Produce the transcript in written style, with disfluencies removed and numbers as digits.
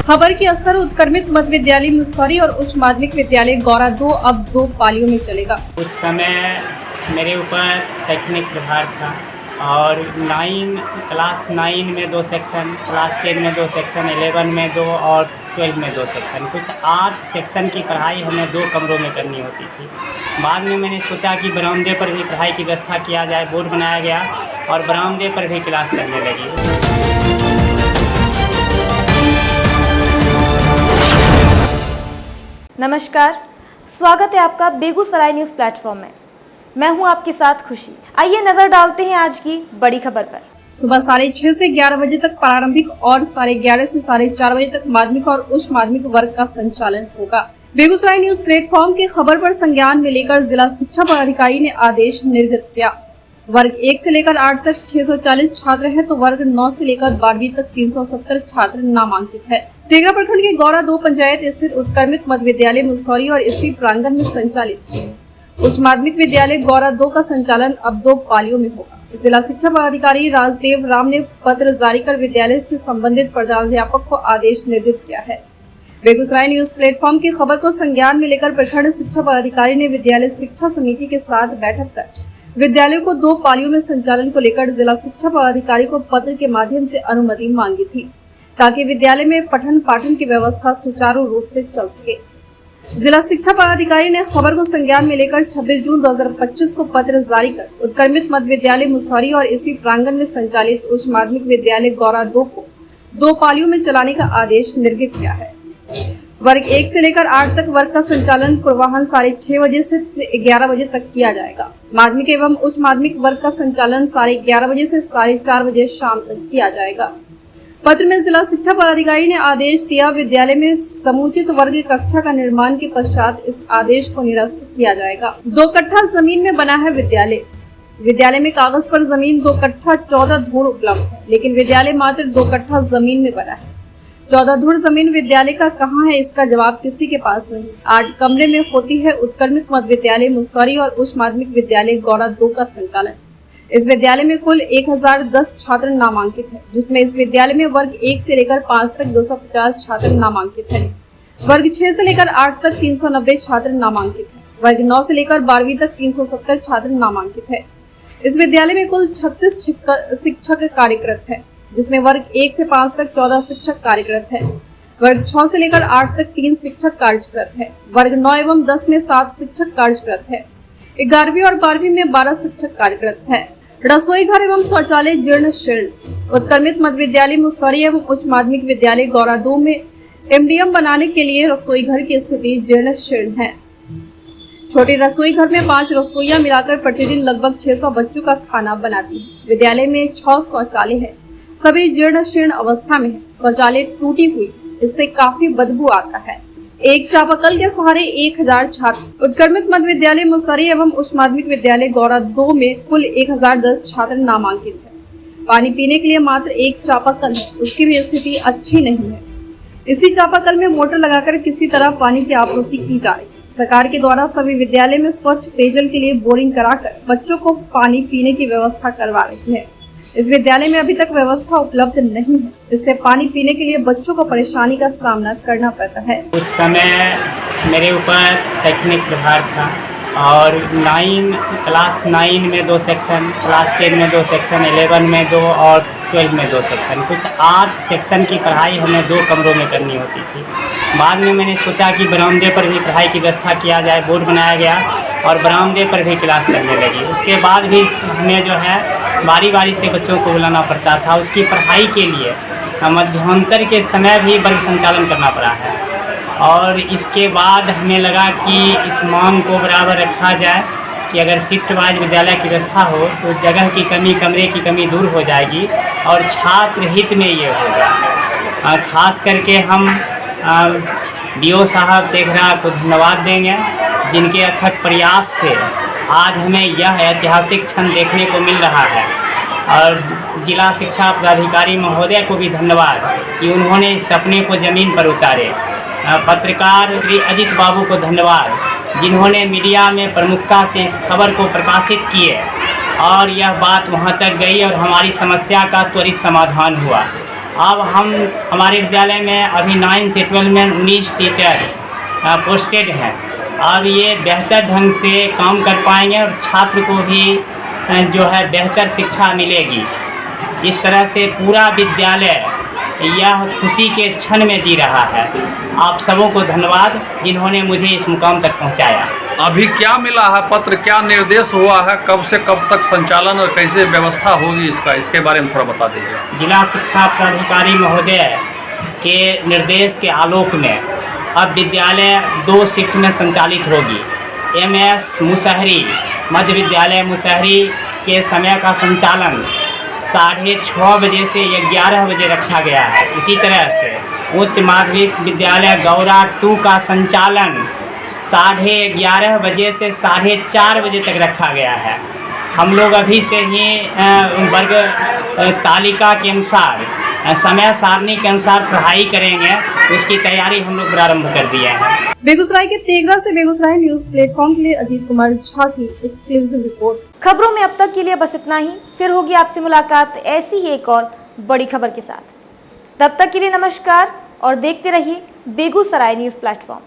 खबर के असर उत्क्रमित मध्य विद्यालय मुसौरी और उच्च माध्यमिक विद्यालय गौरा 2 अब 2 पालियों में चलेगा। उस समय मेरे ऊपर शैक्षणिक प्रभार था और क्लास 9 में 2 सेक्शन, क्लास 10 में 2 सेक्शन, 11 में 2 और 12 में 2 सेक्शन, कुछ 8 सेक्शन की पढ़ाई हमें 2 कमरों में करनी होती थी। बाद में मैंने सोचा कि बरामदे पर भी पढ़ाई की व्यवस्था किया जाए, बोर्ड बनाया गया और बरामदे पर भी क्लास चलने लगी। नमस्कार, स्वागत है आपका बेगूसराय न्यूज़ प्लेटफॉर्म में। मैं हूं आपके साथ खुशी। आइए नजर डालते हैं आज की बड़ी खबर पर। सुबह 6:30 से 11 बजे तक प्रारंभिक और 11:30 से 4:30 बजे तक माध्यमिक और उच्च माध्यमिक वर्ग का संचालन होगा। बेगूसराय न्यूज़ प्लेटफॉर्म के खबर पर संज्ञान में लेकर जिला शिक्षा पदाधिकारी ने आदेश निर्गत किया। वर्ग 1 से लेकर 8 तक 640 छात्र हैं तो वर्ग 9 से लेकर 12वीं तक 370 छात्र नामांकित है। तेघरा प्रखंड के गौरा 2 पंचायत स्थित उत्क्रमित मध्य विद्यालय मुसौरी और इसी प्रांगण में संचालित उच्च माध्यमिक विद्यालय गौरा 2 का संचालन अब 2 पालियों में होगा। जिला शिक्षा पदाधिकारी राजदेव राम ने पत्र जारी कर विद्यालय से संबंधित प्रधानाध्यापक को आदेश निर्गत किया है। बेगूसराय न्यूज़ प्लेटफॉर्म की खबर को संज्ञान में लेकर प्रखंड शिक्षा पदाधिकारी ने विद्यालय शिक्षा समिति के साथ बैठक कर विद्यालय को 2 पालियों में संचालन को लेकर जिला शिक्षा पदाधिकारी को पत्र के माध्यम से अनुमति मांगी थी ताकि विद्यालय में पठन पाठन की व्यवस्था सुचारू रूप से चल सके। जिला शिक्षा पदाधिकारी ने खबर को संज्ञान में लेकर 26 जून 2025 को पत्र जारी कर उत्क्रमित मध्य विद्यालय मुसौरी और इसी प्रांगण में संचालित उच्च माध्यमिक विद्यालय गौरा 2 को 2 पालियों में चलाने का आदेश निर्गत किया है। वर्ग 1 से लेकर 8 तक वर्ग का संचालन पूर्वाह्न 6:30 बजे से 11 बजे तक किया जाएगा। माध्यमिक एवं उच्च माध्यमिक वर्ग का संचालन 11:30 बजे से 4:30 बजे शाम तक किया जाएगा। पत्र में जिला शिक्षा पदाधिकारी ने आदेश दिया, विद्यालय में समुचित वर्ग कक्षा का निर्माण के पश्चात इस आदेश को निरस्त किया जाएगा। 2 कट्ठा जमीन में बना है विद्यालय। विद्यालय में कागज पर जमीन 2 कट्ठा 14 धूर उपलब्ध है, लेकिन विद्यालय मात्र 2 कट्ठा जमीन में बना है। 14 धूर जमीन विद्यालय का कहाँ है, इसका जवाब किसी के पास नहीं। 8 कमरे में होती है उत्क्रमित मध्य विद्यालय मुसौरी और उच्च माध्यमिक विद्यालय गौरा 2 का संचालन। इस विद्यालय में कुल 1010 छात्र नामांकित है, जिसमें इस विद्यालय में वर्ग 1 से लेकर 5 तक 250 छात्र नामांकित है। वर्ग 6 से लेकर 8 तक 390 छात्र नामांकित है। वर्ग 9 से लेकर 12वीं तक 370 छात्र नामांकित है। इस विद्यालय में कुल 36 शिक्षक कार्यरत है, जिसमें वर्ग 1 से 5 तक 14 शिक्षक कार्यरत है। वर्ग 6 से लेकर 8 तक 3 शिक्षक कार्यरत है। वर्ग 9 एवं 10 में 7 शिक्षक कार्यरत है। 11वीं और 12वीं में 12 शिक्षक कार्यरत है। रसोई घर एवं शौचालय जीर्ण शीर्ण। उत्क्रमित मध्य विद्यालय मुसौरी एवं उच्च माध्यमिक विद्यालय गौरा 2 में MDM बनाने के लिए रसोई घर की स्थिति जीर्ण शीर्ण है। छोटे रसोई घर में 5 रसोइयां मिलाकर प्रतिदिन लगभग 600 बच्चों का खाना बनाती है। विद्यालय में 6 शौचालय है, सभी जीर्ण शीर्ण अवस्था में है। शौचालय टूटी हुई, इससे काफी बदबू आता है। एक चापाकल के सहारे 1000 छात्र। उत्क्रमित मध्य विद्यालय मुसौरी एवं उच्च माध्यमिक विद्यालय गौरा 2 में कुल 1010 छात्र नामांकित है। पानी पीने के लिए मात्र एक चापाकल है, उसकी भी स्थिति अच्छी नहीं है। इसी चापाकल में मोटर लगाकर किसी तरह पानी की आपूर्ति की जा रही है। सरकार के द्वारा सभी विद्यालय में स्वच्छ पेयजल के लिए बोरिंग कराकर बच्चों को पानी पीने की व्यवस्था करवा रही है। इस विद्यालय में अभी तक व्यवस्था उपलब्ध नहीं है, इससे पानी पीने के लिए बच्चों को परेशानी का सामना करना पड़ता है। उस समय मेरे ऊपर शैक्षणिक प्रभार था और क्लास 9 में 2 सेक्शन, क्लास 10 में 2 सेक्शन, 11 में 2 और 12 में 2 सेक्शन, कुछ 8 सेक्शन की पढ़ाई हमें 2 कमरों में करनी होती थी। बाद में मैंने सोचा कि बरामदे पर भी पढ़ाई की व्यवस्था किया जाए, बोर्ड बनाया गया और बरामदे पर भी क्लास चलने लगी। उसके बाद भी हमें जो है बारी बारी से बच्चों को बुलाना पड़ता था। उसकी पढ़ाई के लिए मध्यांतर के समय भी वर्ग संचालन करना पड़ा है और इसके बाद हमें लगा कि इस मांग को बराबर रखा जाए कि अगर शिफ्ट वाइज विद्यालय की व्यवस्था हो तो जगह की कमी, कमरे की कमी दूर हो जाएगी और छात्र हित में ये होगा। खास करके हम DO साहब तेघरा को धन्यवाद देंगे, जिनके अथक प्रयास से आज हमें यह ऐतिहासिक क्षण देखने को मिल रहा है। और जिला शिक्षा पदाधिकारी महोदय को भी धन्यवाद कि उन्होंने इस सपने को ज़मीन पर उतारे। पत्रकार श्री अजित बाबू को धन्यवाद, जिन्होंने मीडिया में प्रमुखता से इस खबर को प्रकाशित किए और यह बात वहां तक गई और हमारी समस्या का त्वरित समाधान हुआ। अब हमारे विद्यालय में अभी 9 से 12 में 19 टीचर पोस्टेड हैं। अब ये बेहतर ढंग से काम कर पाएंगे और छात्र को भी जो है बेहतर शिक्षा मिलेगी। इस तरह से पूरा विद्यालय यह खुशी के क्षण में जी रहा है। आप सबों को धन्यवाद जिन्होंने मुझे इस मुकाम तक पहुंचाया। अभी क्या मिला है पत्र, क्या निर्देश हुआ है, कब से कब तक संचालन और कैसे व्यवस्था होगी इसके बारे में थोड़ा बता दीजिए। जिला शिक्षा पदाधिकारी महोदय के निर्देश के आलोक में अब विद्यालय 2 शिफ्ट में संचालित होगी। MS मुसहरी मध्य विद्यालय मुसहरी के समय का संचालन 6:30 बजे से 11 बजे रखा गया है। इसी तरह से उच्च माध्यमिक विद्यालय गौरा 2 का संचालन 11:30 बजे से 4:30 बजे तक रखा गया है। हम लोग अभी से ही वर्ग तालिका के अनुसार समय सारणी के अनुसार पढ़ाई करेंगे, उसकी तैयारी हम लोग प्रारंभ कर दिए हैं। बेगूसराय के तेघरा से बेगूसराय न्यूज प्लेटफॉर्म के लिए अजीत कुमार झा की एक्सक्लूसिव रिपोर्ट। खबरों में अब तक के लिए बस इतना ही। फिर होगी आपसे मुलाकात ऐसी ही एक और बड़ी खबर के साथ। तब तक के लिए नमस्कार और देखते रहिए बेगूसराय न्यूज प्लेटफॉर्म।